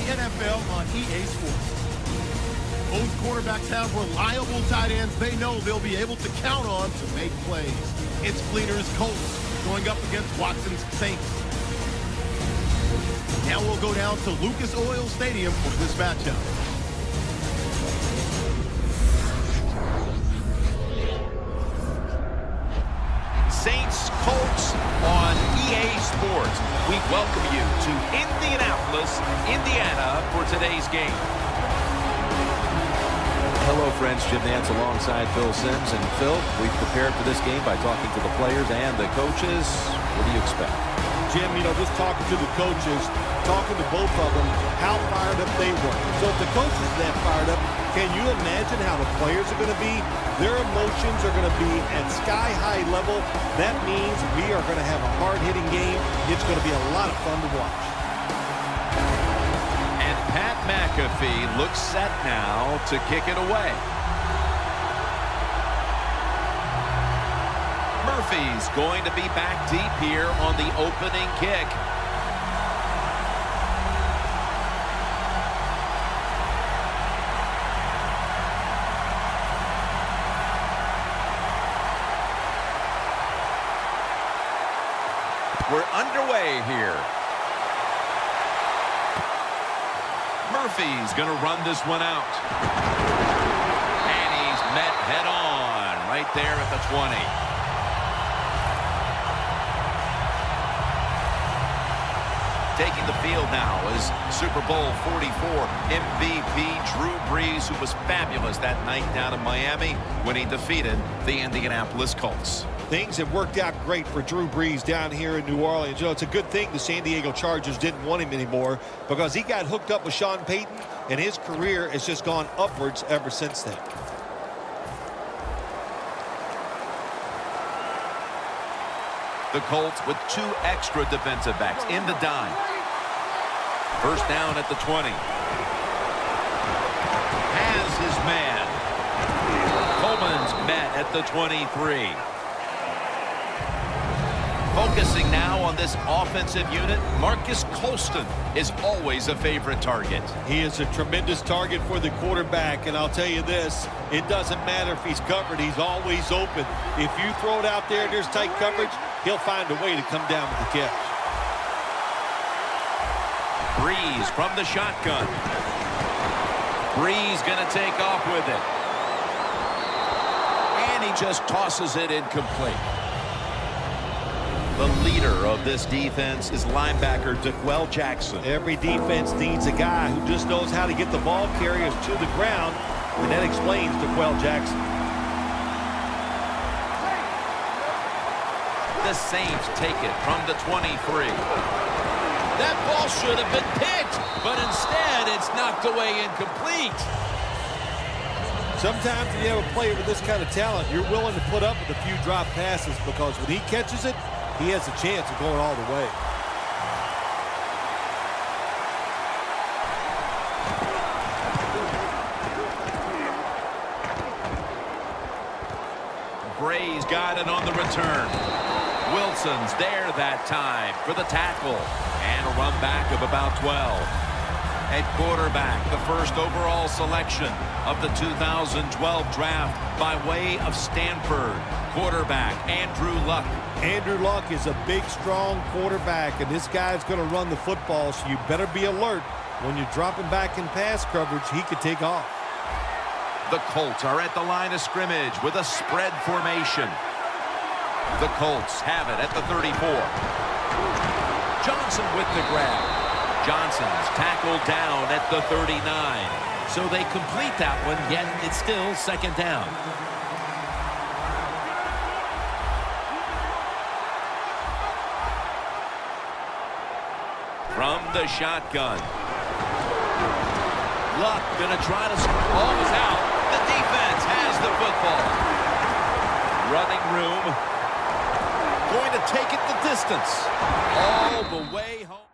NFL on EA Sports. Both quarterbacks have reliable tight ends they know they'll be able to count on to make plays. It's Fleener's Colts going up against Watson's Saints. Now we'll go down to Lucas Oil Stadium for this matchup. Saints Colts on EA Sports. We welcome you to Indianapolis, Indiana for today's game. Hello, friends. Jim Nantz alongside Phil Simms. And Phil, we've prepared for this game by talking to the players and the coaches. What do you expect? Jim, just talking to the coaches, talking to both of them, how fired up they were. So if the coaches are that fired up, can you imagine how the players are going to be? Their emotions are going to be at sky-high level. That means we are going to have a hard-hitting game. It's going to be a lot of fun to watch. And Pat McAfee looks set now to kick it away. Murphy's going to be back deep here on the opening kick. We're underway here. Murphy's going to run this one out. And he's met head on right there at the 20. Taking the field now is Super Bowl 44 MVP Drew Brees, who was fabulous that night down in Miami when he defeated the Indianapolis Colts. Things have worked out great for Drew Brees down here in New Orleans. It's a good thing the San Diego Chargers didn't want him anymore because he got hooked up with Sean Payton, and his career has just gone upwards ever since then. The Colts with 2 extra defensive backs in the dime. First down at the 20. Has his man. Coleman's met at the 23. Focusing now on this offensive unit, Marcus Colston is always a favorite target. He is a tremendous target for the quarterback, and I'll tell you this, it doesn't matter if he's covered, he's always open. If you throw it out there and there's tight coverage, he'll find a way to come down with the catch. Brees from the shotgun. Brees going to take off with it. And he just tosses it incomplete. The leader of this defense is linebacker DeQuell Jackson. Every defense needs a guy who just knows how to get the ball carriers to the ground, and that explains DeQuell Jackson. The Saints take it from the 23. That ball should have been picked, but instead it's knocked away incomplete. Sometimes when you have a player with this kind of talent, you're willing to put up with a few drop passes because when he catches it, he has a chance of going all the way. Bray's got it on the return. Wilson's there that time for the tackle. And a run back of about 12. At quarterback, the first overall selection of the 2012 draft by way of Stanford. Quarterback, Andrew Luck. Andrew Luck is a big, strong quarterback, and this guy's going to run the football, so you better be alert. When you're dropping back in pass coverage, he could take off. The Colts are at the line of scrimmage with a spread formation. The Colts have it at the 34. Johnson with the grab. Johnson's tackled down at the 39. So they complete that one, yet it's still second down. From the shotgun. Luck gonna try to score. Ball is out. The defense has the football. Running room. Going to take it the distance. All the way home.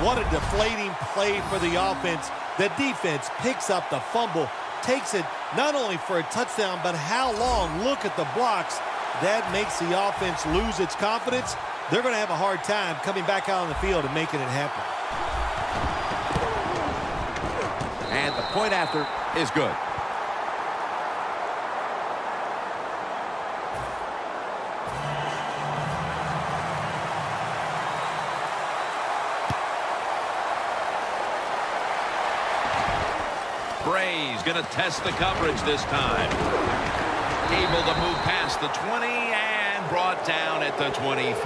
What a deflating play for the offense. The defense picks up the fumble, takes it not only for a touchdown, but how long? Look at the blocks. That makes the offense lose its confidence. They're going to have a hard time coming back out on the field and making it happen. And the point after is good. Bray's going to test the coverage this time. Able to move past the 20 and brought down at the 23.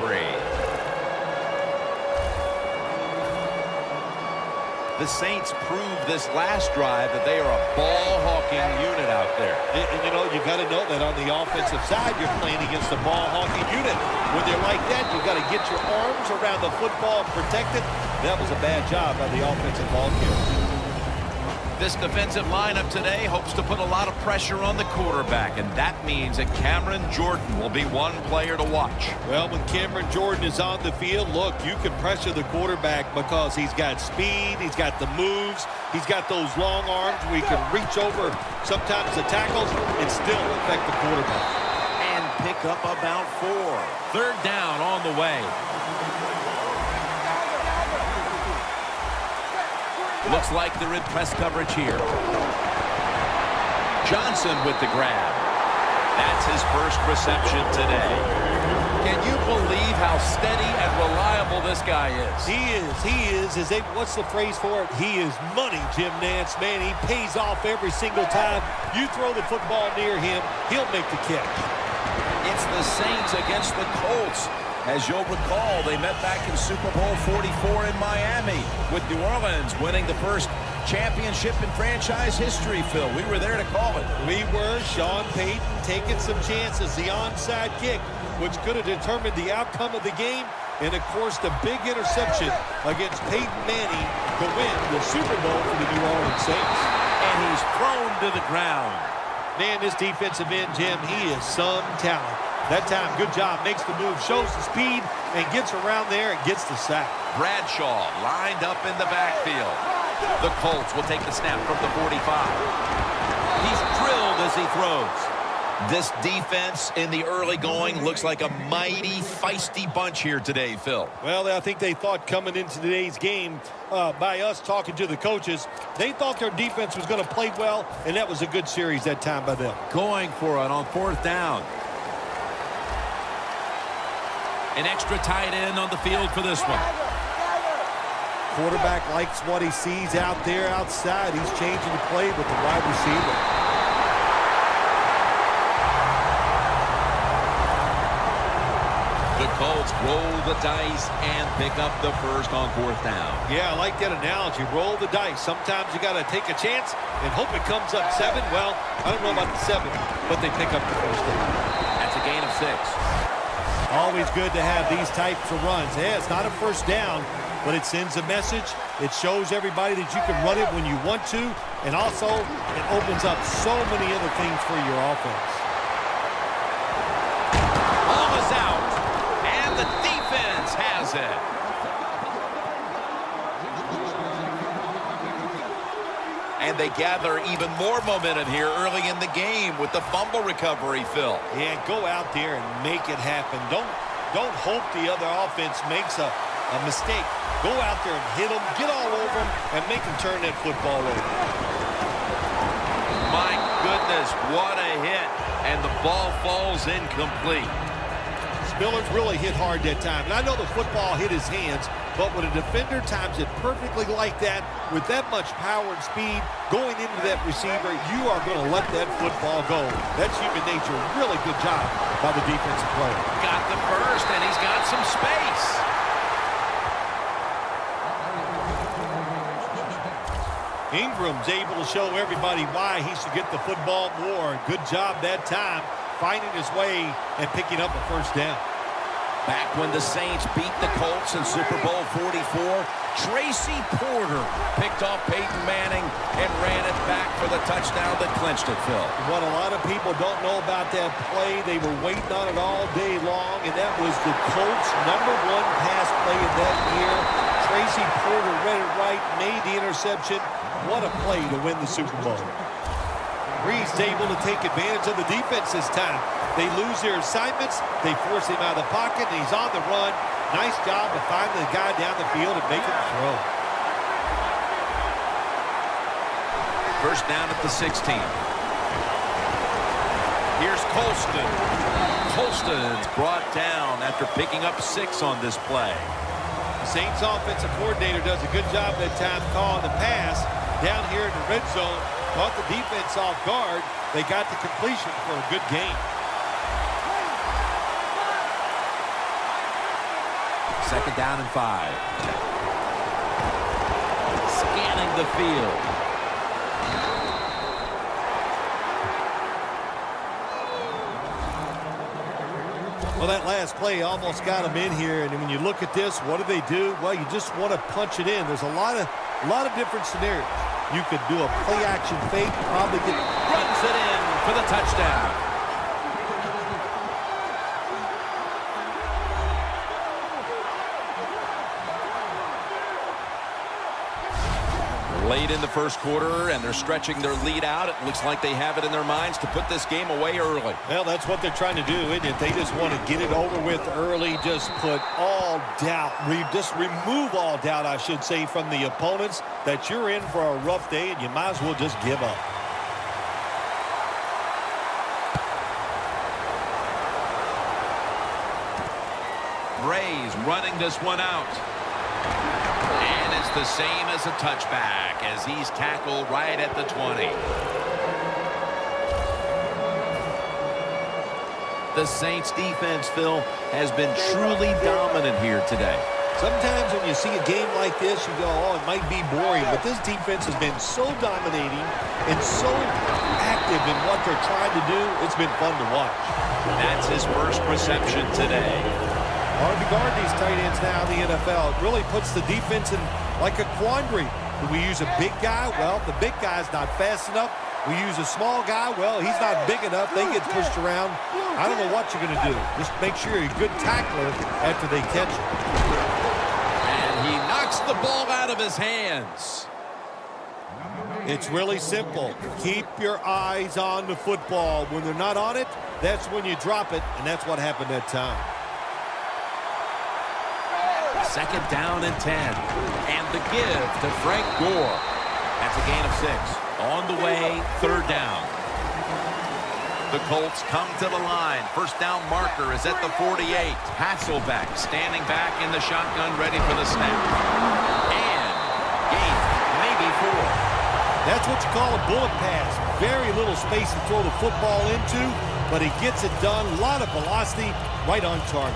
The Saints proved this last drive that they are a ball-hawking unit out there. And you know, you got to know that on the offensive side, you're playing against a ball-hawking unit. When they're like that, you got to get your arms around the football and protect it. That was a bad job by the offensive ball carrier. This defensive lineup today hopes to put a lot of pressure on the quarterback, and that means that Cameron Jordan will be one player to watch. Well, when Cameron Jordan is on the field, look, you can pressure the quarterback because he's got speed, he's got the moves, he's got those long arms where he can reach over sometimes the tackles and still affect the quarterback. And pick up about 4. Third down on the way. Looks like they're in press coverage here. Johnson with the grab. That's his first reception today. Can you believe how steady and reliable this guy is? He is. What's the phrase for it? He is money, Jim Nance. Man, he pays off every single time. You throw the football near him, he'll make the catch. It's the Saints against the Colts. As you'll recall, they met back in Super Bowl 44 in Miami, with New Orleans winning the first championship in franchise history, Phil. We were there to call it. We were. Sean Payton taking some chances. The onside kick, which could have determined the outcome of the game. And, of course, the big interception against Peyton Manning to win the Super Bowl for the New Orleans Saints. And he's thrown to the ground. Man, this defensive end, Jim, he is some talent. That time, good job, makes the move, shows the speed, and gets around there and gets the sack. Bradshaw lined up in the backfield. The Colts will take the snap from the 45. He's drilled as he throws. This defense in the early going looks like a mighty feisty bunch here today, Phil. Well, I think they thought coming into today's game, by us talking to the coaches, they thought their defense was going to play well, and that was a good series that time by them. Going for it on 4th down. An extra tight end on the field for this one. Quarterback likes what he sees out there outside. He's changing the play with the wide receiver. The Colts roll the dice and pick up the first on 4th down. Yeah, I like that analogy. Roll the dice. Sometimes you got to take a chance and hope it comes up 7. Well, I don't know about the 7, but they pick up the first down. That's a gain of 6. Always good to have these types of runs. Yeah, it's not a first down, but it sends a message. It shows everybody that you can run it when you want to, and also it opens up so many other things for your offense. Ball is out, and the defense has it. And they gather even more momentum here early in the game with the fumble recovery, Phil. Yeah, go out there and make it happen. Don't hope the other offense makes a mistake. Go out there and hit them, get all over them, and make them turn that football over. My goodness, what a hit. And the ball falls incomplete. Spillers really hit hard that time. And I know the football hit his hands, but when a defender times it perfectly like that, with that much power and speed going into that receiver, you are going to let that football go. That's human nature. Really good job by the defensive player. Got the first, and he's got some space. Ingram's able to show everybody why he should get the football more. Good job that time, finding his way and picking up a first down. Back when the Saints beat the Colts in Super Bowl 44, Tracy Porter picked off Peyton Manning and ran it back for the touchdown that clinched it, Phil. What a lot of people don't know about that play, they were waiting on it all day long, and that was the Colts' #1 pass play of that year. Tracy Porter read it right, made the interception. What a play to win the Super Bowl. Brees able to take advantage of the defense this time. They lose their assignments. They force him out of the pocket, and he's on the run. Nice job of finding the guy down the field and making the throw. First down at the 16. Here's Colston. Colston's brought down after picking up 6 on this play. The Saints offensive coordinator does a good job that time calling the pass down here in the red zone. Caught the defense off guard. They got the completion for a good game. Second down and 5. Scanning the field. Well, that last play almost got them in here, and when you look at this, what do? Well, you just want to punch it in. There's a lot of different scenarios. You could do a play-action fake, probably get... Runs it in for the touchdown. Late in the first quarter, and they're stretching their lead out. It looks like they have it in their minds to put this game away early. Well, that's what they're trying to do, isn't it? They just want to get it over with early, just put all doubt, just remove all doubt, I should say, from the opponents that you're in for a rough day, and you might as well just give up. Bray's running this one out. And it's the same as a touchback as he's tackled right at the 20. The Saints defense, Phil, has been truly dominant here today. Sometimes when you see a game like this, you go, oh, it might be boring. But this defense has been so dominating and so active in what they're trying to do. It's been fun to watch. That's his first reception today. Hard to guard these tight ends now in the NFL. It really puts the defense in like a quandary. Do we use a big guy? Well, the big guy's not fast enough. We use a small guy. Well, he's not big enough. They get pushed around. I don't know what you're going to do. Just make sure you're a good tackler after they catch him. And he knocks the ball out of his hands. It's really simple. Keep your eyes on the football. When they're not on it, that's when you drop it, and that's what happened that time. Second down and 10. And the give to Frank Gore. That's a gain of 6. On the way, third down. The Colts come to the line. First down marker is at the 48. Hasselbeck standing back in the shotgun, ready for the snap. And gain, maybe 4. That's what you call a bullet pass. Very little space to throw the football into, but he gets it done. A lot of velocity, right on target.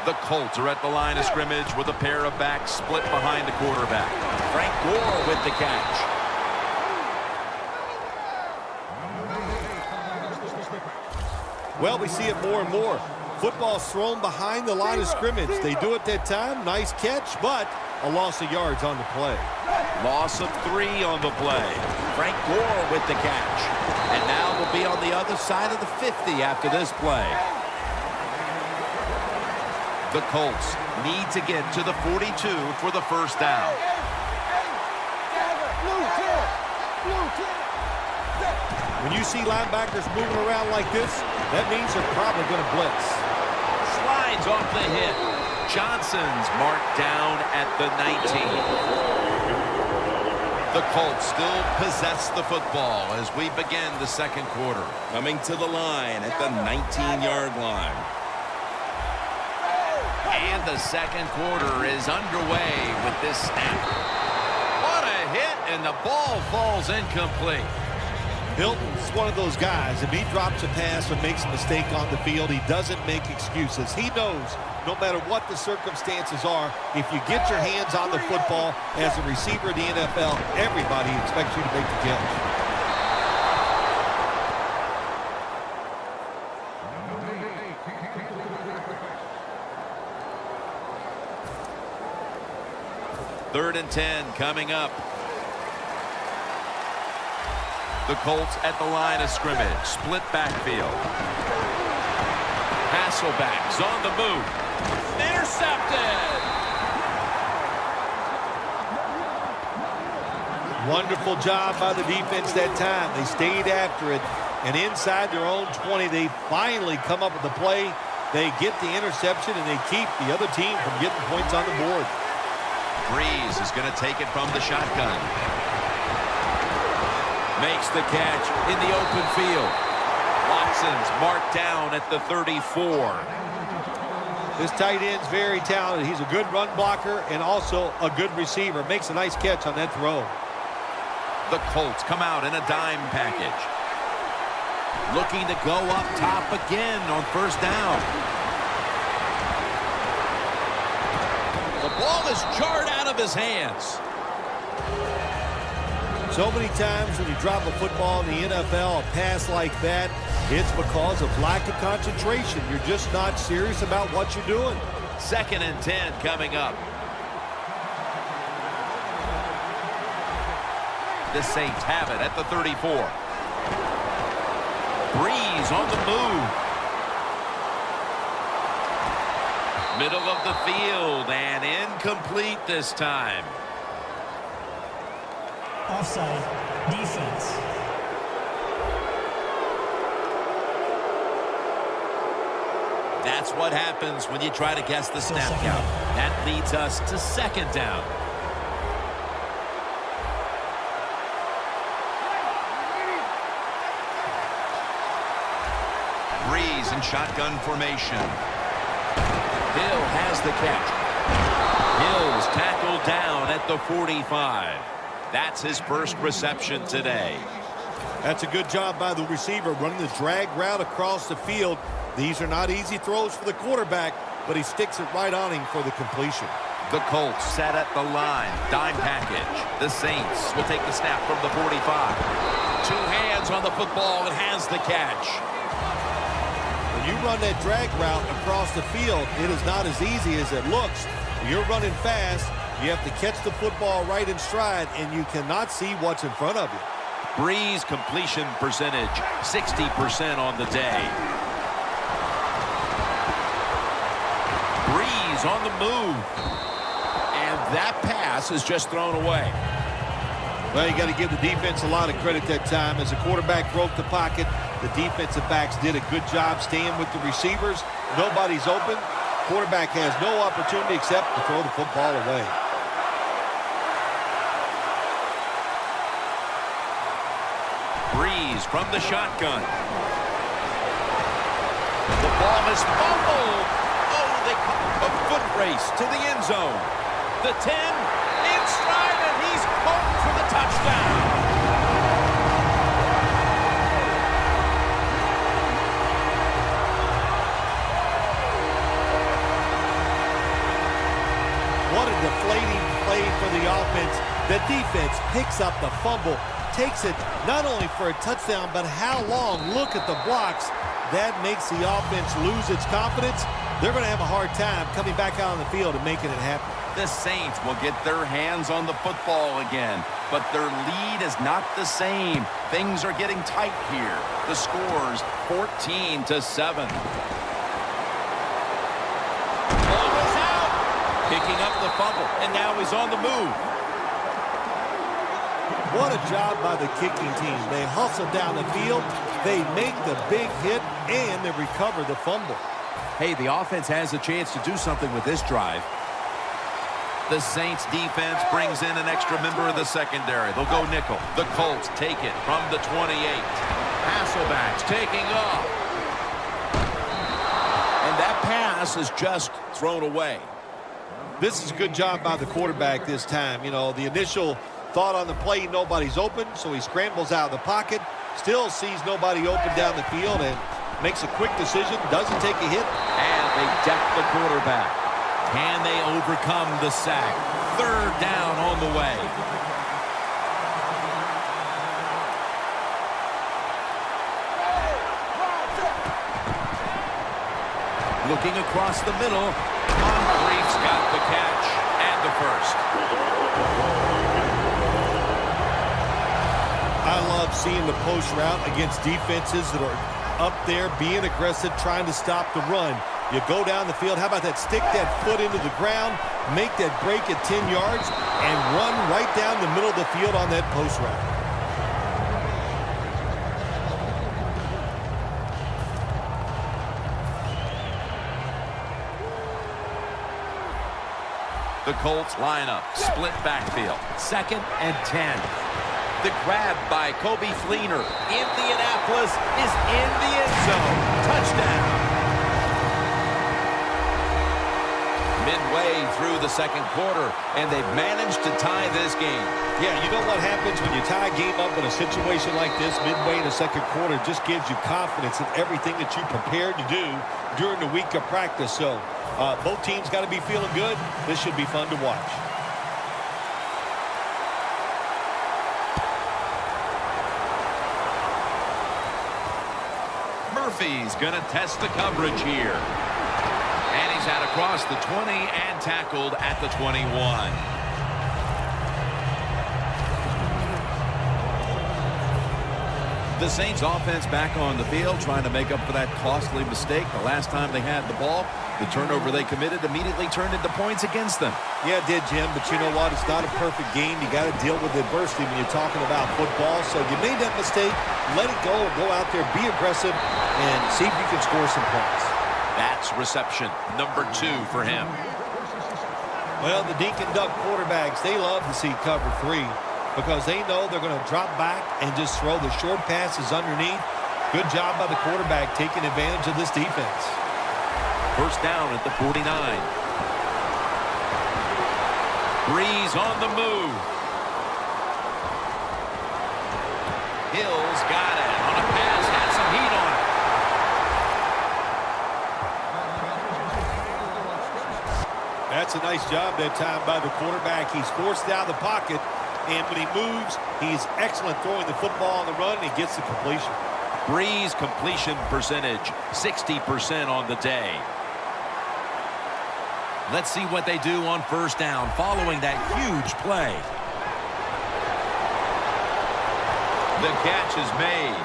The Colts are at the line of scrimmage with a pair of backs split behind the quarterback. Frank Gore with the catch. Well, we see it more and more. Football's thrown behind the line of scrimmage. They do it that time. Nice catch, but a loss of yards on the play. Loss of 3 on the play. Frank Gore with the catch. And now we'll be on the other side of the 50 after this play. The Colts need to get to the 42 for the first down. When you see linebackers moving around like this, that means they're probably going to blitz. Slides off the hit. Johnson's marked down at the 19. The Colts still possess the football as we begin the second quarter. Coming to the line at the 19-yard line. And the second quarter is underway with this snap. What a hit, and the ball falls incomplete. Hilton's one of those guys. If he drops a pass or makes a mistake on the field, he doesn't make excuses. He knows no matter what the circumstances are, if you get your hands on the football as a receiver in the NFL, everybody expects you to make the catch. Third and 10 coming up. The Colts at the line of scrimmage. Split backfield. Hasselbeck's on the move. Intercepted. Wonderful job by the defense that time. They stayed after it, and inside their own 20, they finally come up with the play. They get the interception, and they keep the other team from getting points on the board. Breeze is going to take it from the shotgun. Makes the catch in the open field. Watson's marked down at the 34. This tight end's very talented. He's a good run blocker and also a good receiver. Makes a nice catch on that throw. The Colts come out in a dime package. Looking to go up top again on first down. The ball is jarred out of his hands. So many times when you drop a football in the NFL, a pass like that, it's because of lack of concentration. You're just not serious about what you're doing. 2nd and 10 coming up. The Saints have it at the 34. Breeze on the move. Middle of the field and incomplete this time. Offside. Defense. That's what happens when you try to guess the snap count. That leads us to 2nd down. Breeze in shotgun formation. Hill has the catch. Hill's tackled down at the 45. That's his first reception today. That's a good job by the receiver running the drag route across the field. These are not easy throws for the quarterback, but he sticks it right on him for the completion. The Colts set at the line. Dime package. The Saints will take the snap from the 45. 2 hands on the football and has the catch. When you run that drag route across the field, it is not as easy as it looks. You're running fast. You have to catch the football right in stride, and you cannot see what's in front of you. Breeze completion percentage, 60% on the day. Breeze on the move. And that pass is just thrown away. Well, you got to give the defense a lot of credit that time. As the quarterback broke the pocket, the defensive backs did a good job staying with the receivers. Nobody's open. Quarterback has no opportunity except to throw the football away. Breeze from the shotgun. The ball is fumbled. Oh, they call a foot race to the end zone. The 10 in stride, and he's home for the touchdown. What a deflating play for the offense. The defense picks up the fumble, takes it not only for a touchdown, but how long? Look at the blocks. That makes the offense lose its confidence. They're going to have a hard time coming back out on the field and making it happen. The Saints will get their hands on the football again, but their lead is not the same. Things are getting tight here. The score's 14-7. Ball is out. Picking up the fumble, and now he's on the move. What a job by the kicking team. They hustle down the field, they make the big hit, and they recover the fumble. Hey, the offense has a chance to do something with this drive. The Saints defense brings in an extra member of the secondary. They'll go nickel. The Colts take it from the 28. Hasselbeck's taking off. And that pass is just thrown away. This is a good job by the quarterback this time. You know, the initial thought on the play, nobody's open, so he scrambles out of the pocket, still sees nobody open down the field, and makes a quick decision, doesn't take a hit. And they deck the quarterback. Can they overcome the sack? 3rd down on the way. Looking across the middle. Moncrief's got the catch and the first. I love seeing the post route against defenses that are up there being aggressive, trying to stop the run. You go down the field. How about that? Stick that foot into the ground, make that break at 10 yards, and run right down the middle of the field on that post route. The Colts line up, split backfield, 2nd and 10. The grab by Kobe Fleener. Indianapolis is in the end zone. Touchdown. Midway through the second quarter, and they've managed to tie this game. Yeah, you know what happens when you tie a game up in a situation like this midway in the second quarter? It just gives you confidence in everything that you prepared to do during the week of practice. So both teams got to be feeling good. This should be fun to watch. Murphy's going to test the coverage here. And he's out across the 20 and tackled at the 21. The Saints offense back on the field trying to make up for that costly mistake the last time they had the ball. The turnover they committed immediately turned into points against them. Yeah, it did, Jim, but you know what? It's not a perfect game. You got to deal with adversity when you're talking about football. So you made that mistake, let it go, and go out there, be aggressive, and see if you can score some points. That's reception number 2 for him. Well, the Dink and Duck quarterbacks, they love to see cover 3 because they know they're going to drop back and just throw the short passes underneath. Good job by the quarterback taking advantage of this defense. First down at the 49. Breeze on the move. Hill's got it on a pass, had some heat on it. That's a nice job that time by the quarterback. He's forced out of the pocket, and when he moves, he's excellent throwing the football on the run, and he gets the completion. Breeze completion percentage, 60% on the day. Let's see what they do on first down following that huge play. The catch is made.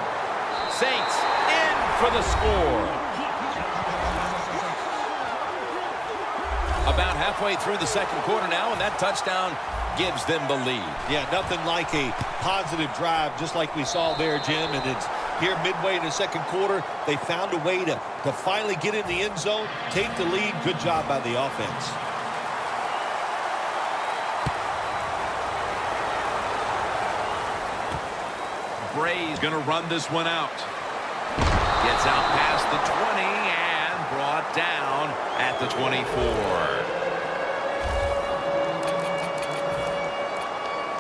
Saints in for the score. About halfway through the second quarter now, and that touchdown gives them the lead. Yeah, nothing like a positive drive just like we saw there, Jim, and it's here midway in the second quarter. They found a way to finally get in the end zone, take the lead. Good job by the offense. Bray's going to run this one out. Gets out past the 20 and brought down at the 24.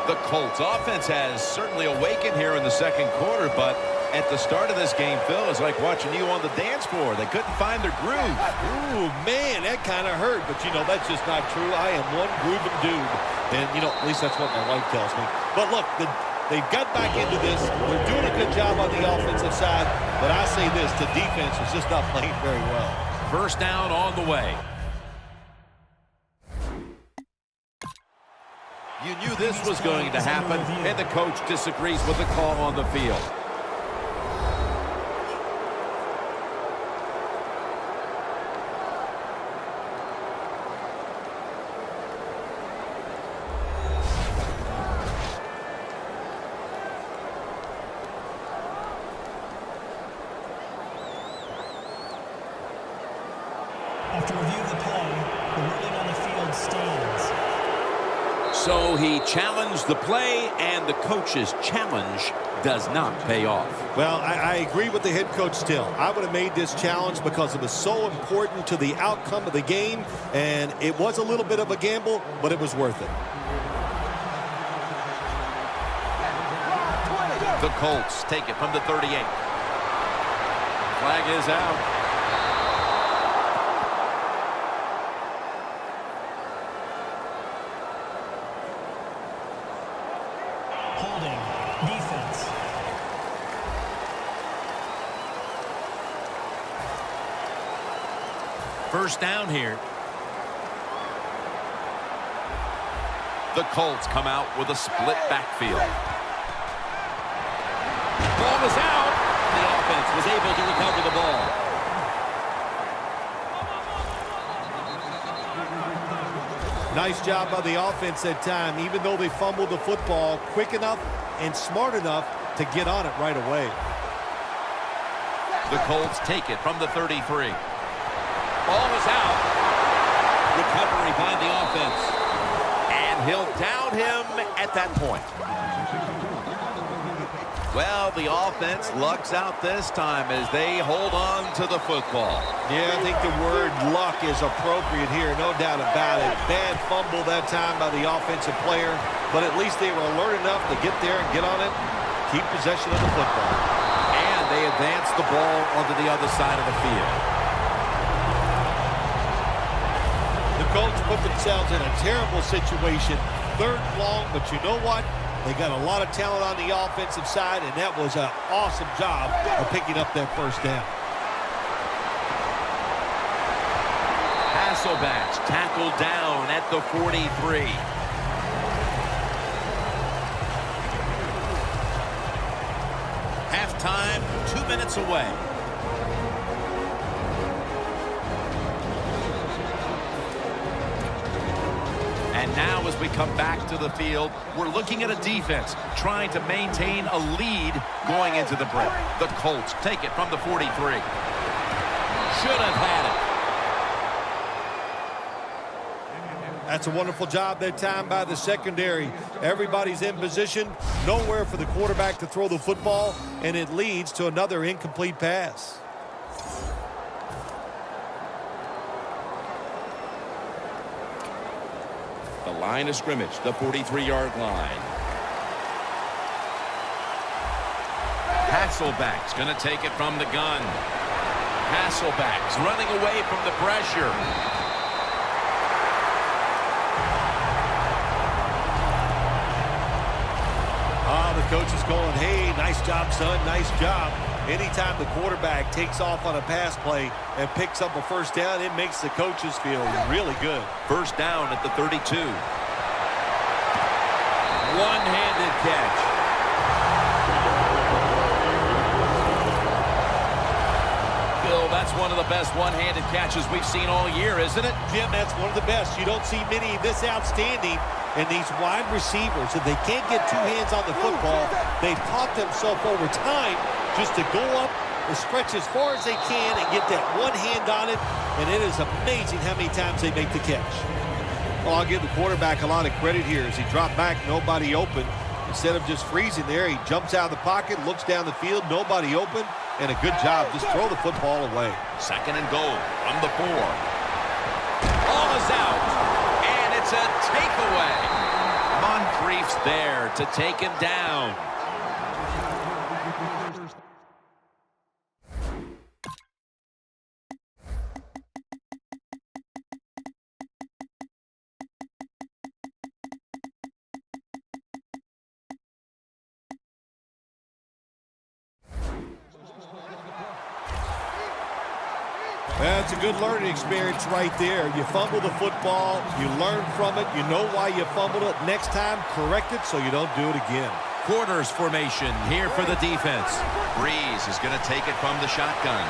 The Colts offense has certainly awakened here in the second quarter, but at the start of this game, Phil, it's like watching you on the dance floor. They couldn't find their groove. Ooh, man, that kind of hurt. But, you know, that's just not true. I am one grooving dude. And, you know, at least that's what my wife tells me. But, look, they've got back into this. They're doing a good job on the offensive side. But I say this, the defense was just not playing very well. First down on the way. You knew this was going to happen, and the coach disagrees with the call on the field. After review of the play, the ruling on the field stands. So he challenged the play, and the coach's challenge does not pay off. Well, I agree with the head coach still. I would have made this challenge because it was so important to the outcome of the game, and it was a little bit of a gamble, but it was worth it. The Colts take it from the 38. Flag is out. Holding. Defense. First down here. The Colts come out with a split backfield. Ball is out. The offense was able to recover the ball. Nice job by the offense that time. Even though they fumbled the football, quick enough and smart enough to get on it right away. The Colts take it from the 33. Ball is out. Recovery by the offense. And he'll down him at that point. Well, the offense lucks out this time as they hold on to the football. Yeah, I think the word luck is appropriate here, no doubt about it. Bad fumble that time by the offensive player, but at least they were alert enough to get there and get on it, keep possession of the football. And they advance the ball onto the other side of the field. The Colts put themselves in a terrible situation, 3rd and long, but you know what? They got a lot of talent on the offensive side, and that was an awesome job of picking up that first down. Hasselbacks tackled down at the 43. Halftime, 2 minutes away. And now as we come back to the field, we're looking at a defense trying to maintain a lead going into the break. The Colts take it from the 43. Should have had it. That's a wonderful job that time by the secondary. Everybody's in position, nowhere for the quarterback to throw the football, and it leads to another incomplete pass. The line of scrimmage, the 43-yard line. Hasselback's going to take it from the gun. Hasselback's running away from the pressure. The coach is going, hey, nice job, son, nice job. Anytime the quarterback takes off on a pass play and picks up a first down, it makes the coaches feel really good. First down at the 32. One-handed catch. Phil, that's one of the best one-handed catches we've seen all year, isn't it? Jim, that's one of the best. You don't see many this outstanding. And these wide receivers, if they can't get two hands on the football, they've taught themselves over time just to go up and stretch as far as they can and get that one hand on it. And it is amazing how many times they make the catch. Well, I'll give the quarterback a lot of credit here as he dropped back, nobody open. Instead of just freezing there, he jumps out of the pocket, looks down the field, nobody open, and a good job. Just throw the football away. 2nd and goal from the 4. Ball is out, and it's a takeaway. Moncrief's there to take him down. That's a good learning experience right there. You fumble the football, you learn from it, you know why you fumbled it. Next time, correct it so you don't do it again. Quarters formation here for the defense. Breeze is going to take it from the shotgun.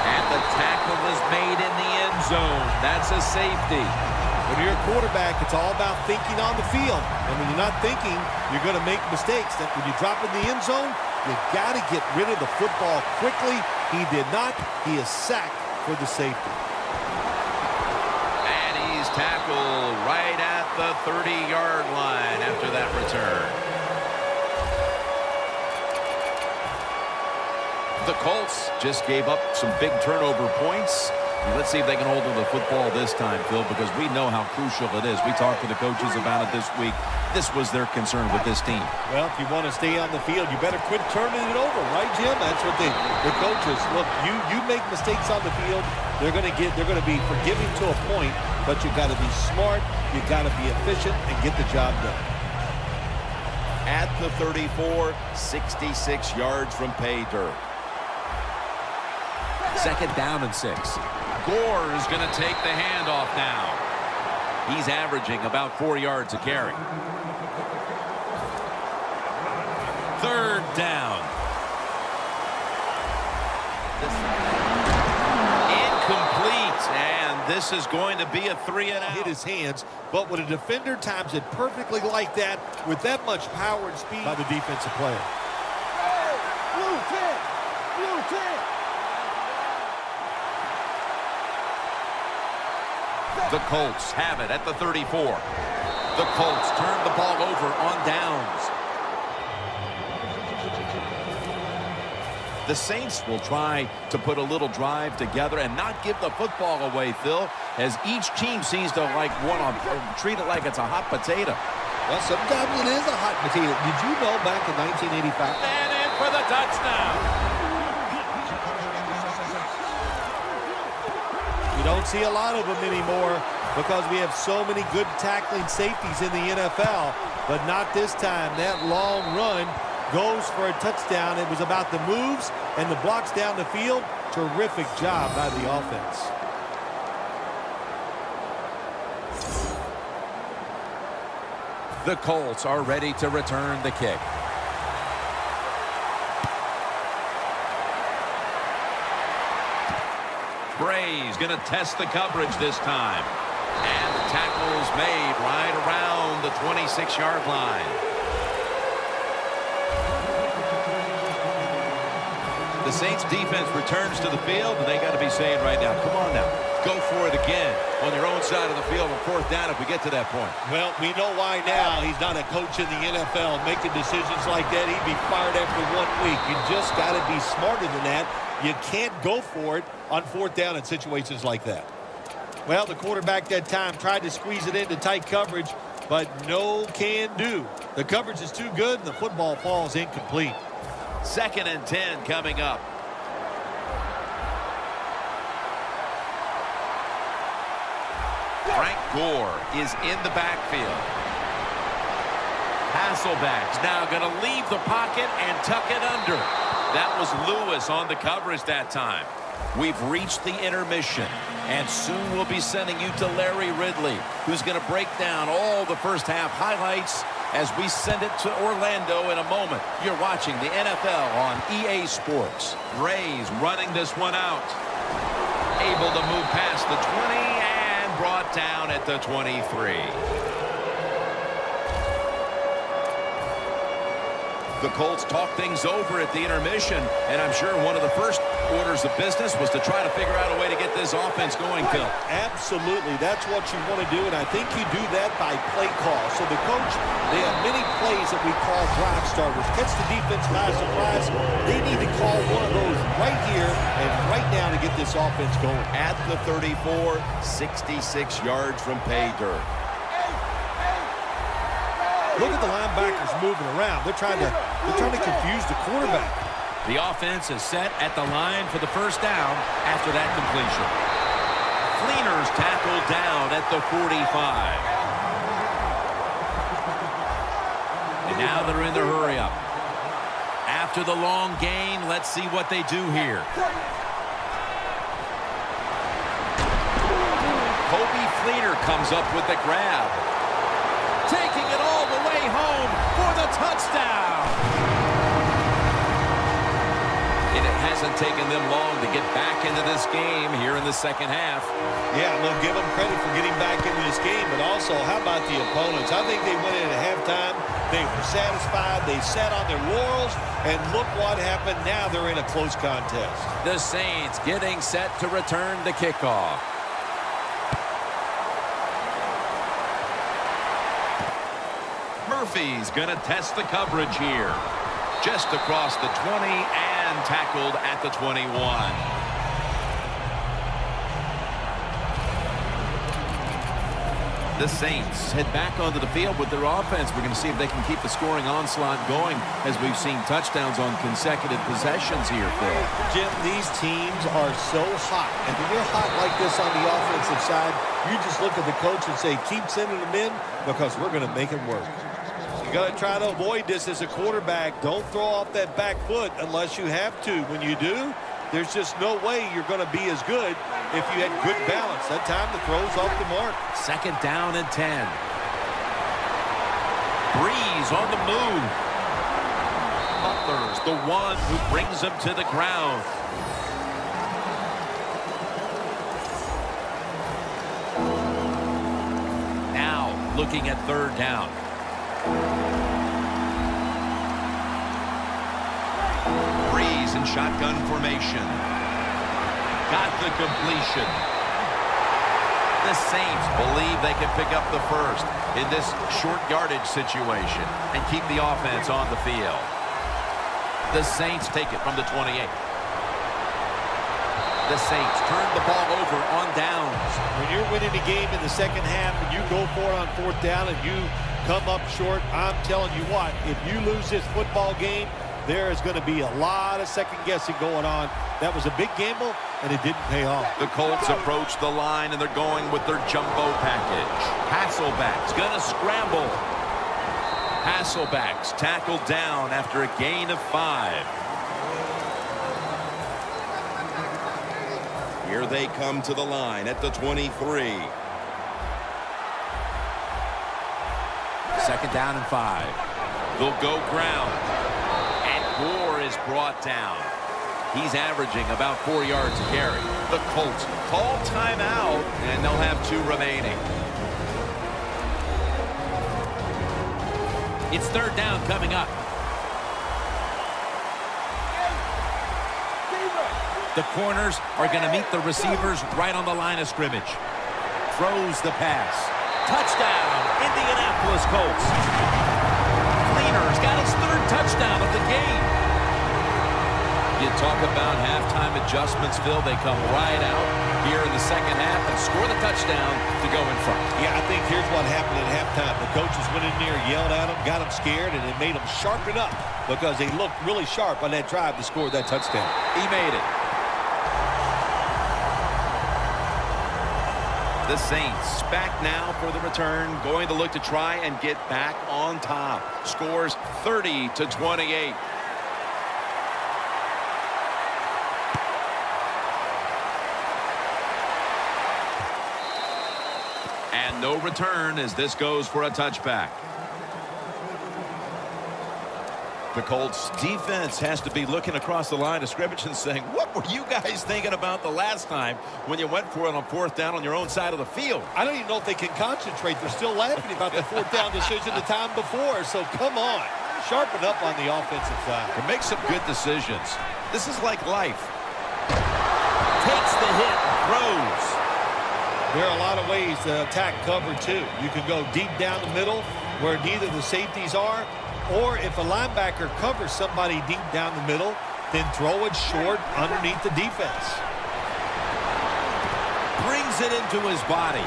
And the tackle is made in the end zone. That's a safety. When you're a quarterback, it's all about thinking on the field. And when you're not thinking, you're going to make mistakes. That when you drop in the end zone, you got to get rid of the football quickly. He did not. He is sacked for the safety. And he's tackled right at the 30-yard line after that return. The Colts just gave up some big turnover points. Let's see if they can hold on to the football this time, Phil, because we know how crucial it is. We talked to the coaches about it this week. This was their concern with this team. Well, if you want to stay on the field, you better quit turning it over, right, Jim? That's what the coaches look. You make mistakes on the field, they're going to be forgiving to a point, but you got to be smart, you got to be efficient, and get the job done. At the 34, 66 yards from pay dirt. 2nd down and 6. Gore is going to take the handoff now. He's averaging about 4 yards a carry. 3rd down. Incomplete, and this is going to be a 3-and-out. Hit his hands, but when a defender times it perfectly like that, with that much power and speed by the defensive player. Blue 10! Blue 10! The Colts have it at the 34. The Colts turn the ball over on downs. The Saints will try to put a little drive together and not give the football away, Phil, as each team seems to treat it like it's a hot potato. Well, sometimes it is a hot potato. Did you know back in 1985? And in for the touchdown. You don't see a lot of them anymore because we have so many good tackling safeties in the NFL, but not this time. That long run goes for a touchdown. It was about the moves and the blocks down the field. Terrific job by the offense. The Colts are ready to return the kick. Bray's going to test the coverage this time. And the tackle's made right around the 26-yard line. The Saints defense returns to the field, and they got to be saying right now, come on now, go for it again on your own side of the field on fourth down if we get to that point. Well, we know why now. He's not a coach in the NFL. Making decisions like that, he'd be fired after 1 week. You just got to be smarter than that. You can't go for it on fourth down in situations like that. Well, the quarterback that time tried to squeeze it into tight coverage, but no can do. The coverage is too good, and the football falls incomplete. 2nd and 10 coming up. Frank Gore is in the backfield. Hasselbeck's now going to leave the pocket and tuck it under. That was Lewis on the coverage that time. We've reached the intermission, and soon we'll be sending you to Larry Ridley, who's going to break down all the first half highlights as we send it to Orlando in a moment. You're watching the NFL on EA Sports. Bray's running this one out. Able to move past the 20 and brought down at the 23. The Colts talk things over at the intermission, and I'm sure one of the first orders of business was to try to figure out a way to get this offense going, Phil. Absolutely. That's what you want to do, and I think you do that by play call. So the coach, they have many plays that we call drive starters. Catch the defense by surprise. They need to call one of those right here and right now to get this offense going. At the 34, 66 yards from pay dirt. Look at the linebackers moving around. They're trying to confuse the quarterback. The offense is set at the line for the first down after that completion. Fleener's tackled down at the 45. And now they're in their hurry up. After the long gain, let's see what they do here. Kobe Fleener comes up with the grab. Taking it all the way home for the touchdown. And it hasn't taken them long to get back into this game here in the second half. Yeah, we'll give them credit for getting back into this game, but also, how about the opponents? I think they went in at halftime. They were satisfied. They sat on their laurels, and look what happened. Now they're in a close contest. The Saints getting set to return the kickoff. Murphy's going to test the coverage here. Just across the 20 and tackled at the 21. The Saints head back onto the field with their offense. We're going to see if they can keep the scoring onslaught going as we've seen touchdowns on consecutive possessions here, Phil. Jim, these teams are so hot. And when you're hot like this on the offensive side, you just look at the coach and say, keep sending them in because we're going to make them work. You got to try to avoid this as a quarterback. Don't throw off that back foot unless you have to. When you do, there's just no way you're going to be as good if you had good balance. That time the throw's off the mark. 2nd down and 10. Breeze on the move. Butler's the one who brings him to the ground. looking at third down. Breeze in shotgun formation. Got the completion. The Saints believe they can pick up the first in this short yardage situation and keep the offense on the field. The Saints take it from the 28. The Saints turn the ball over on downs. When you're winning the game in the second half and you go for it on fourth down and you come up short, I'm telling you what, if you lose this football game, there is going to be a lot of second guessing going on. That was a big gamble, and it didn't pay off. The Colts approach the line, and they're going with their jumbo package. Hasselbeck's going to scramble. Hasselbeck's tackled down after a gain of 5. Here they come to the line at the 23. Second down and 5. They'll go ground. Moore is brought down. He's averaging about 4 yards a carry. The Colts call timeout, and they'll have 2 remaining. It's third down coming up. The corners are going to meet the receivers right on the line of scrimmage. Throws the pass. Touchdown, Indianapolis Colts. Cleaner's got his 3rd touchdown of the game. You talk about halftime adjustments, Phil. They come right out here in the second half and score the touchdown to go in front. Yeah, I think here's what happened at halftime. The coaches went in there, yelled at them, got them scared, and it made them sharpen up because they looked really sharp on that drive to score that touchdown. He made it. The Saints back now for the return, going to look to try and get back on top. Scores 30-28. And no return as this goes for a touchback. The Colts defense has to be looking across the line of scrimmage and saying, what were you guys thinking about the last time when you went for it on fourth down on your own side of the field? I don't even know if they can concentrate. They're still laughing about the fourth down decision the time before. So come on, sharpen up on the offensive side. And make some good decisions. This is like life. Takes the hit, throws. There are a lot of ways to attack cover too. You can go deep down the middle where neither the safeties are, or if a linebacker covers somebody deep down the middle, then throw it short underneath the defense. Brings it into his body.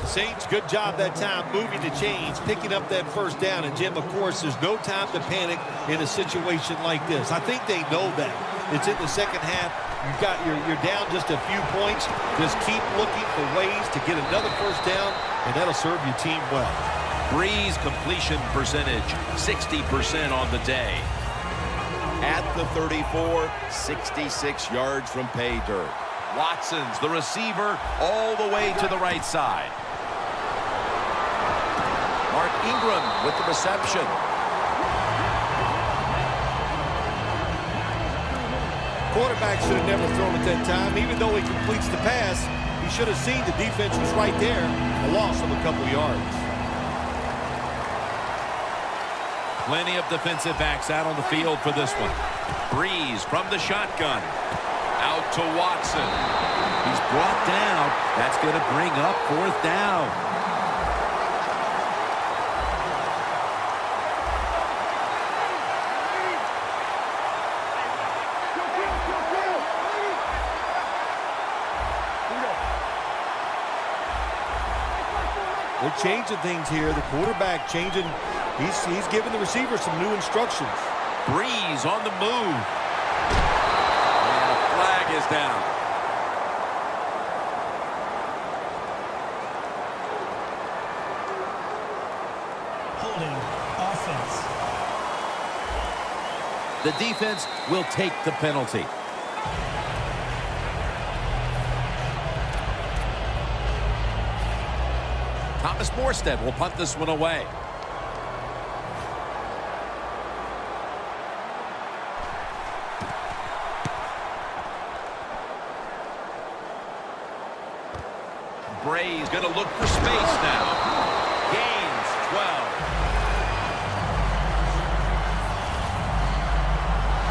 Saints, good job that time moving the chains, picking up that first down. And, Jim, of course, there's no time to panic in a situation like this. I think they know that. It's in the second half. You're down just a few points. Just keep looking for ways to get another first down, and that'll serve your team well. Breeze completion percentage, 60% on the day. At the 34, 66 yards from pay dirt. Watson's the receiver all the way to the right side. Mark Ingram with the reception. Quarterback should have never thrown at that time. Even though he completes the pass, he should have seen the defense was right there. A loss of a couple yards. Plenty of defensive backs out on the field for this one. Breeze from the shotgun. Out to Watson. He's brought down. That's going to bring up fourth down. They're changing things here. The quarterback changing. He's giving the receiver some new instructions. Breeze on the move. And a flag is down. Holding offense. The defense will take the penalty. Thomas Morstead will punt this one away. Bray's going to look for space now. Gains 12.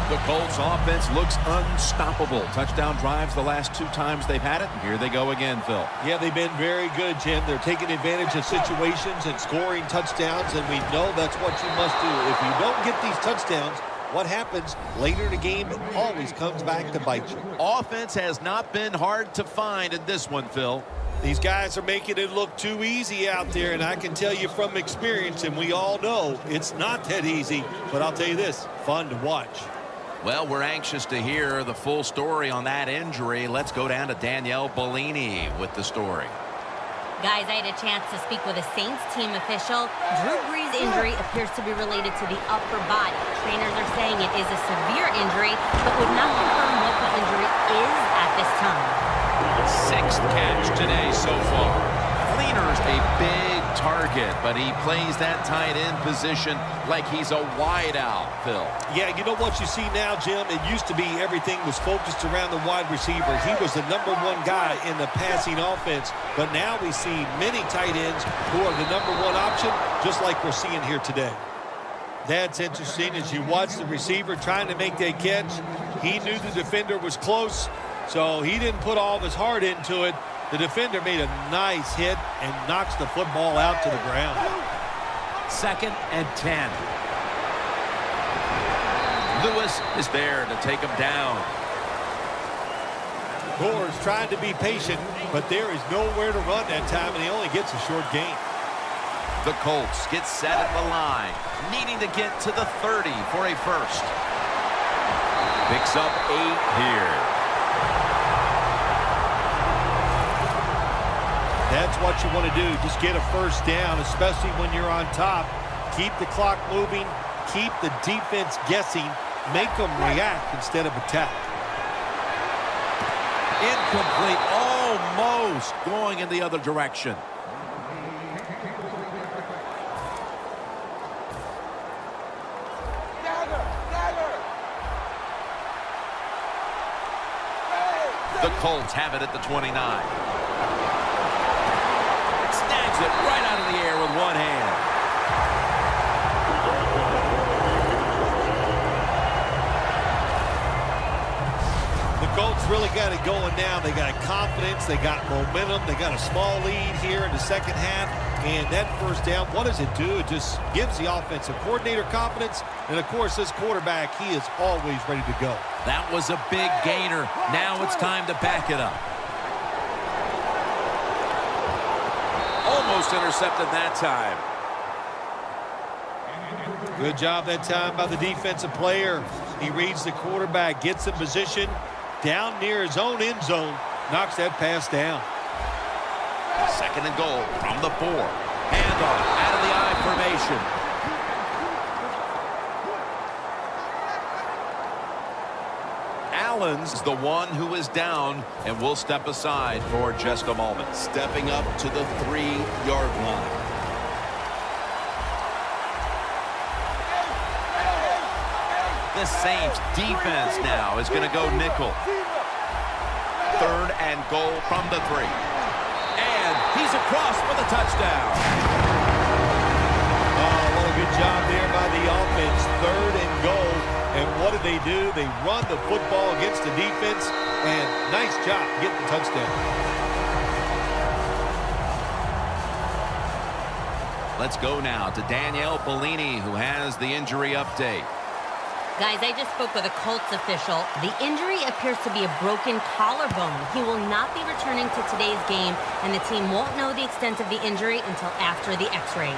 The Colts offense looks unstoppable. Touchdown drives the last 2 times they've had it. And here they go again, Phil. Yeah, they've been very good, Jim. They're taking advantage of situations and scoring touchdowns, and we know that's what you must do. If you don't get these touchdowns, what happens later in the game, it always comes back to bite you. Offense has not been hard to find in this one, Phil. These guys are making it look too easy out there, and I can tell you from experience, and we all know it's not that easy, but I'll tell you this, fun to watch. Well, we're anxious to hear the full story on that injury. Let's go down to Danielle Bellini with the story. Guys, I had a chance to speak with a Saints team official. Drew Brees' injury appears to be related to the upper body. Trainers are saying it is a severe injury, but would not confirm what the injury is at this time. 6th catch today so far. Fleener's a big target, but he plays that tight end position like he's a wideout, Phil. Yeah, you know what you see now, Jim? It used to be everything was focused around the wide receiver. He was the #1 guy in the passing offense, but now we see many tight ends who are the #1 option, just like we're seeing here today. That's interesting. As you watch the receiver trying to make that catch, he knew the defender was close, so he didn't put all of his heart into it. The defender made a nice hit and knocks the football out to the ground. 2nd and 10. Lewis is there to take him down. Gore's trying to be patient, but there is nowhere to run that time, and he only gets a short gain. The Colts get set at the line, needing to get to the 30 for a first. Picks up 8 here. That's what you want to do. Just get a first down, especially when you're on top. Keep the clock moving. Keep the defense guessing. Make them react instead of attack. Incomplete, almost going in the other direction. The Colts have it at the 29. Snags it right out of the air with one hand. The Colts really got it going now. They got confidence. They got momentum. They got a small lead here in the second half. And that first down, what does it do? It just gives the offensive coordinator confidence. And, of course, this quarterback, he is always ready to go. That was a big gainer. Now it's time to back it up. Almost intercepted that time. Good job that time by the defensive player. He reads the quarterback, gets in position down near his own end zone, knocks that pass down. 2nd and goal from the 4. Handoff out of the I formation. Allen's the one who is down and will step aside for just a moment. Stepping up to the 3-yard line. The Saints defense now is going to go nickel. 3rd and goal from the 3. And he's across for the touchdown. Oh, what a good job there by the offense. 3rd and goal. And what do? They run the football against the defense. And nice job getting the touchdown. Let's go now to Danielle Bellini, who has the injury update. Guys, I just spoke with a Colts official. The injury appears to be a broken collarbone. He will not be returning to today's game, and the team won't know the extent of the injury until after the x-rays.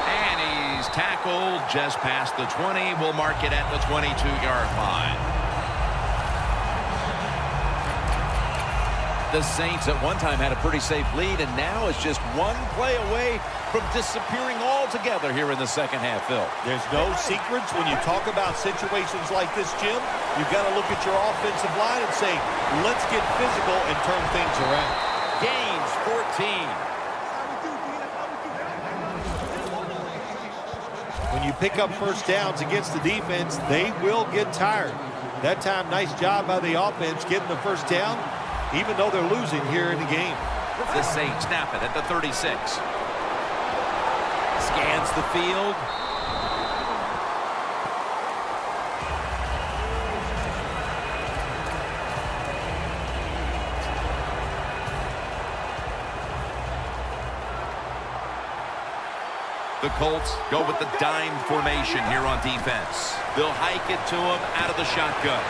And he's tackled just past the 20. We'll mark it at the 22-yard line. The Saints at one time had a pretty safe lead, and now it's just one play away from disappearing altogether here in the second half, Phil. There's no secrets when you talk about situations like this, Jim. You've got to look at your offensive line and say, let's get physical and turn things around. Gains 14. When you pick up first downs against the defense, they will get tired. That time, nice job by the offense getting the first down. even though they're losing here in the game. The Saints snap it at the 36. Scans the field. The Colts go with the dime formation here on defense. They'll hike it to him out of the shotgun.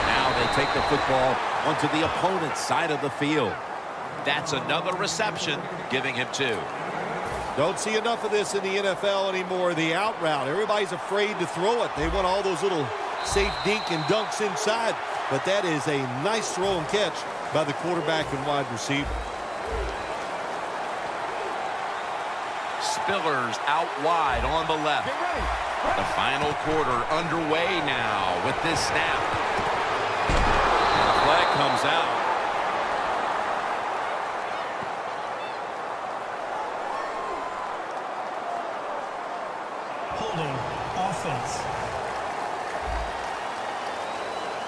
Now they take the football onto the opponent's side of the field. That's another reception, giving him 2. Don't see enough of this in the NFL anymore. The out route. Everybody's afraid to throw it. They want all those little safe dink and dunks inside. But that is a nice throw and catch by the quarterback and wide receiver. Spillers out wide on the left. The final quarter underway now with this snap. And the flag comes out. Holding offense.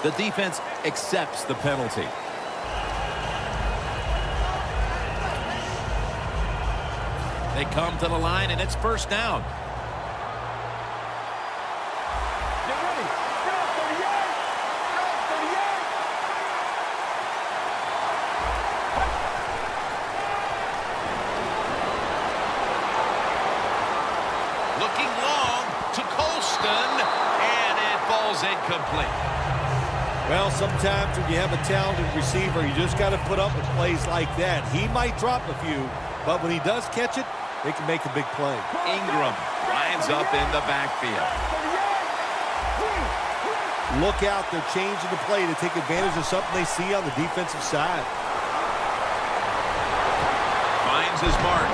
The defense accepts the penalty. They come to the line, and it's first down. Get ready. Get up, 38. Get up, 38. Looking long to Colston, and it falls incomplete. Well, sometimes when you have a talented receiver, you just got to put up with plays like that. He might drop a few, but when he does catch it, they can make a big play. Ingram lines up in the backfield. Look out, they're changing the play to take advantage of something they see on the defensive side. Finds his mark.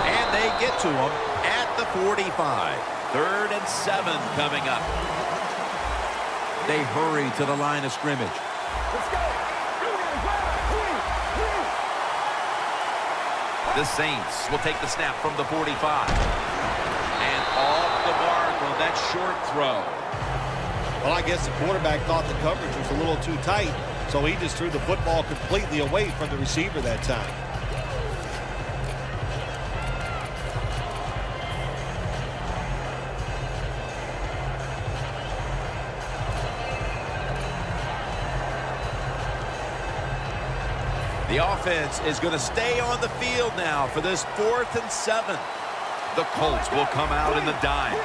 And they get to him at the 45. 3rd and 7 coming up. They hurry to the line of scrimmage. Let's go. The Saints will take the snap from the 45. And off the mark on that short throw. Well, I guess the quarterback thought the coverage was a little too tight, so he just threw the football completely away from the receiver that time. The offense is going to stay on the field now for this 4th and 7. The Colts will come out in the dime.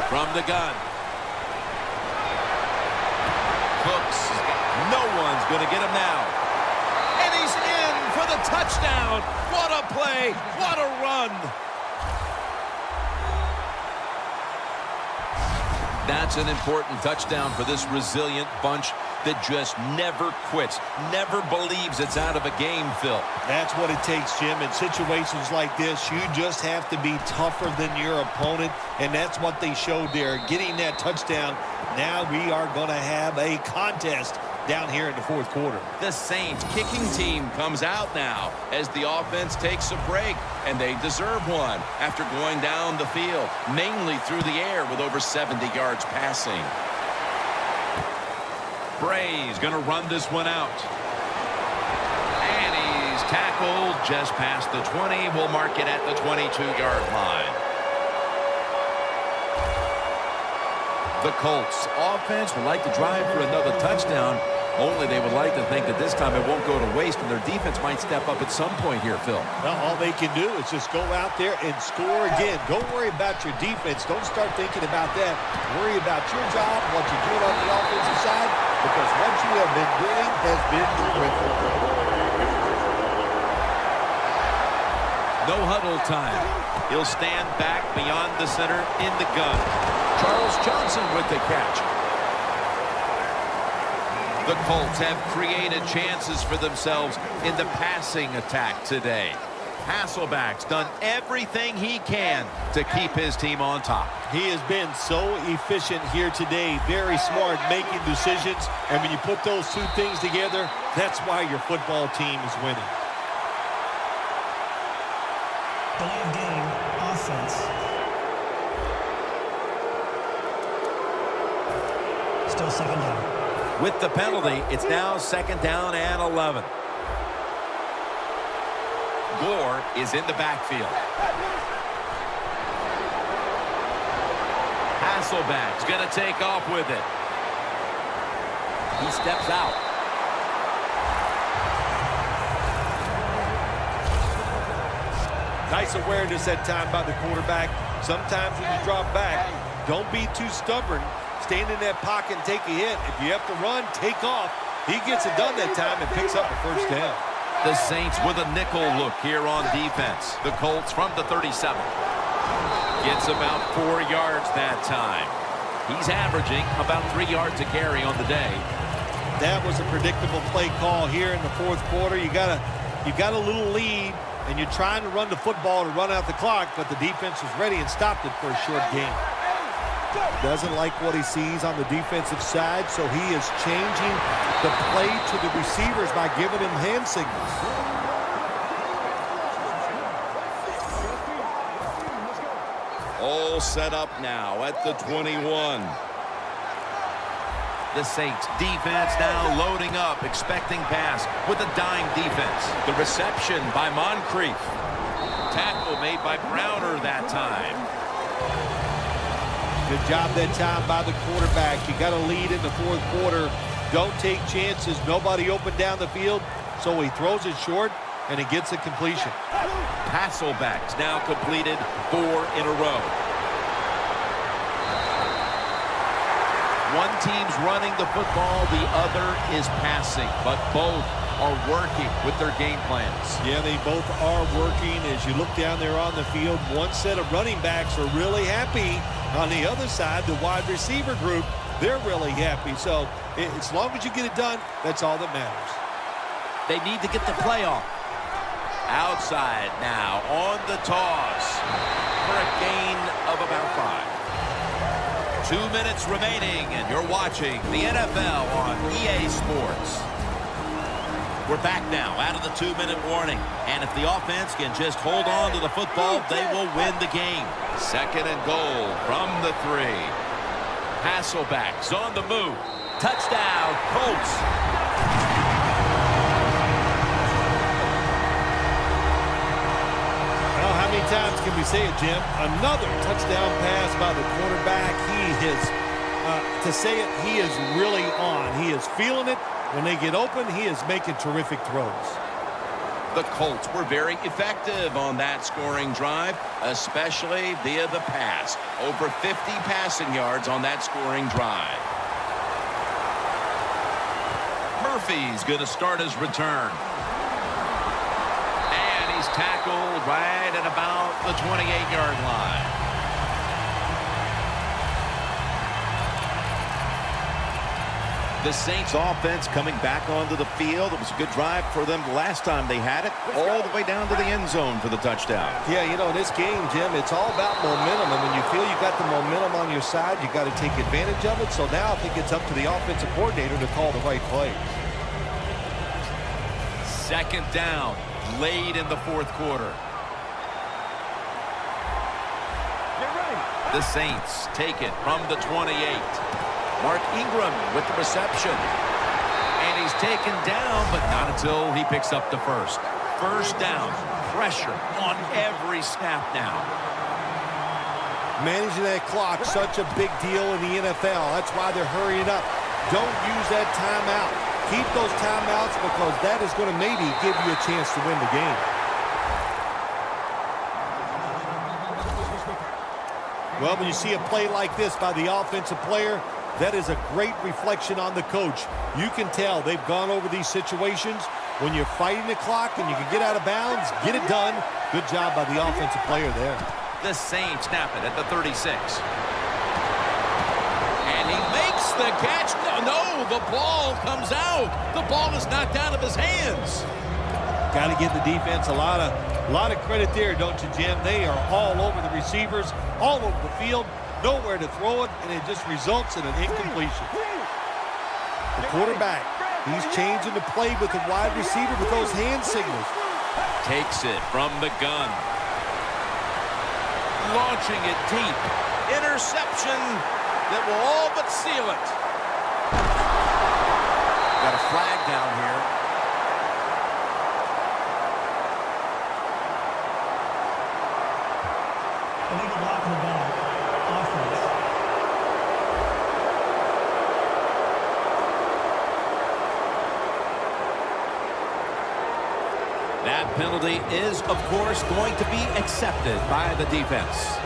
From the gun. Cooks. No one's going to get him now. And he's in for the touchdown. What a play. What a run. That's an important touchdown for this resilient bunch that just never quits, never believes it's out of a game, Phil. That's what it takes, Jim. In situations like this, you just have to be tougher than your opponent, and that's what they showed there, getting that touchdown. Now we are going to have a contest down here in the 4th quarter. The Saints kicking team comes out now as the offense takes a break, and they deserve one after going down the field, mainly through the air with over 70 yards passing. Bray's going to run this one out. And he's tackled just past the 20. We'll mark it at the 22-yard line. The Colts offense would like to drive for another touchdown, only they would like to think that this time it won't go to waste, and their defense might step up at some point here, Phil. Well, all they can do is just go out there and score again. Don't worry about your defense. Don't start thinking about that. Worry about your job, what you're doing on the offensive side, because what you have been doing has been terrific. No huddle time. He'll stand back beyond the center in the gun. Charles Johnson with the catch. The Colts have created chances for themselves in the passing attack today. Hasselbeck's done everything he can to keep his team on top. He has been so efficient here today, very smart, making decisions, and when you put those two things together, that's why your football team is winning. Delay of game, offense. Still 2nd down. With the penalty, it's now 2nd down and 11. Gore is in the backfield. Hasselbeck's going to take off with it. He steps out. Nice awareness that time by the quarterback. Sometimes when you drop back, don't be too stubborn. Stand in that pocket and take a hit. If you have to run, take off. He gets it done that time and picks up a first down. The Saints with a nickel look here on defense. The Colts from the 37. Gets about 4 yards that time. He's averaging about 3 yards a carry on the day. That was a predictable play call here in the fourth quarter. You got a little lead, and you're trying to run the football to run out the clock, but the defense was ready and stopped it for a short gain. Doesn't like what he sees on the defensive side, so he is changing the play to the receivers by giving him hand signals. All set up now at the 21. The Saints defense now loading up, expecting pass with a dime defense. The reception by Moncrief. Tackle made by Browner that time. Good job that time by the quarterback. You got a lead in the fourth quarter. Don't take chances. Nobody open down the field, so he throws it short, and he gets a completion. Hasselbeck's now completed 4 in a row. One team's running the football, the other is passing, but both are working with their game plans. Yeah, they both are working. As you look down there on the field, one set of running backs are really happy. On the other side, the wide receiver group, they're really happy. So as long as you get it done, that's all that matters. They need to get the play off. Outside now on the toss for a gain of about 5. 2 minutes remaining, and you're watching the NFL on EA Sports. We're back now out of the 2-minute warning, and if the offense can just hold on to the football, they will win the game. 2nd and goal from the 3. Hasselbeck's on the move. Touchdown, Colts. Well, how many times can we say it, Jim? Another touchdown pass by the quarterback. He is, to say it, he is really on. He is feeling it. When they get open, he is making terrific throws. The Colts were very effective on that scoring drive, especially via the pass. Over 50 passing yards on that scoring drive. Murphy's going to start his return. And he's tackled right at about the 28-yard line. The Saints offense coming back onto the field. It was a good drive for them last time they had it, all the way down to the end zone for the touchdown. Yeah, you know, this game, Jim, it's all about momentum. And when you feel you got the momentum on your side, you got to take advantage of it. So now I think it's up to the offensive coordinator to call the right play. 2nd down, late in the fourth quarter. Get ready. The Saints take it from the 28. Mark Ingram with the reception. And he's taken down, but not until he picks up the first. First down. Pressure on every snap now. Managing that clock, such a big deal in the NFL. That's why they're hurrying up. Don't use that timeout. Keep those timeouts because that is going to maybe give you a chance to win the game. Well, when you see a play like this by the offensive player, that is a great reflection on the coach. You can tell they've gone over these situations. When you're fighting the clock and you can get out of bounds, get it done. Good job by the offensive player there. The Saints snap it at the 36. And he makes the catch. No, the ball comes out. The ball is knocked out of his hands. Got to give the defense a lot of credit there, don't you, Jim? They are all over the receivers, all over the field. Nowhere to throw it, and it just results in an incompletion. The quarterback, he's changing the play with the wide receiver with those hand signals. Takes it from the gun. Launching it deep. Interception that will all but seal it. got a flag down here. Illegal block in the back. Offense. That penalty is, of course, going to be accepted by the defense.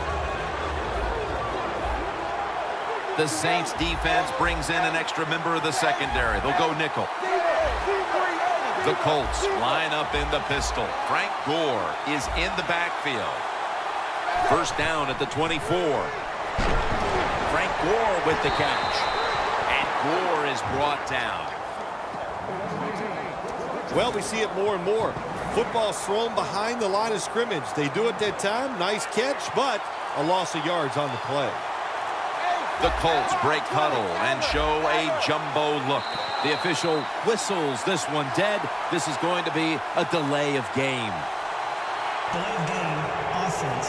The Saints defense brings in an extra member of the secondary. They'll go nickel. The Colts line up in the pistol. Frank Gore is in the backfield. First down at the 24. Frank Gore with the catch. And Gore is brought down. Well, we see it more and more. Football's thrown behind the line of scrimmage. They do it that time. Nice catch, but a loss of yards on the play. The Colts break huddle and show a jumbo look. The official whistles this one dead. This is going to be a delay of game. Delay of game. Offense.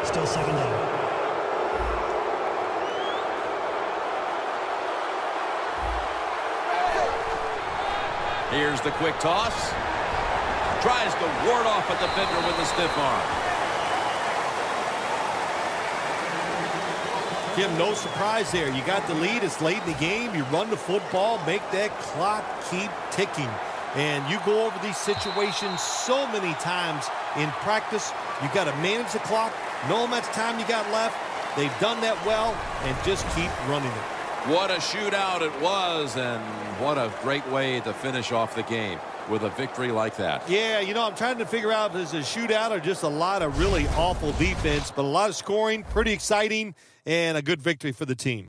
Still second down. Here's the quick toss. Tries to ward off a defender with a stiff arm. Kim, no surprise there. You got the lead. It's late in the game. You run the football, make that clock keep ticking. And you go over these situations so many times in practice. You got to manage the clock, know how much time you got left. They've done that well, and just keep running it. What a shootout it was, and what a great way to finish off the game with a victory like that. Yeah, you know, I'm trying to figure out if it's a shootout or just a lot of really awful defense, but a lot of scoring, pretty exciting, and a good victory for the team.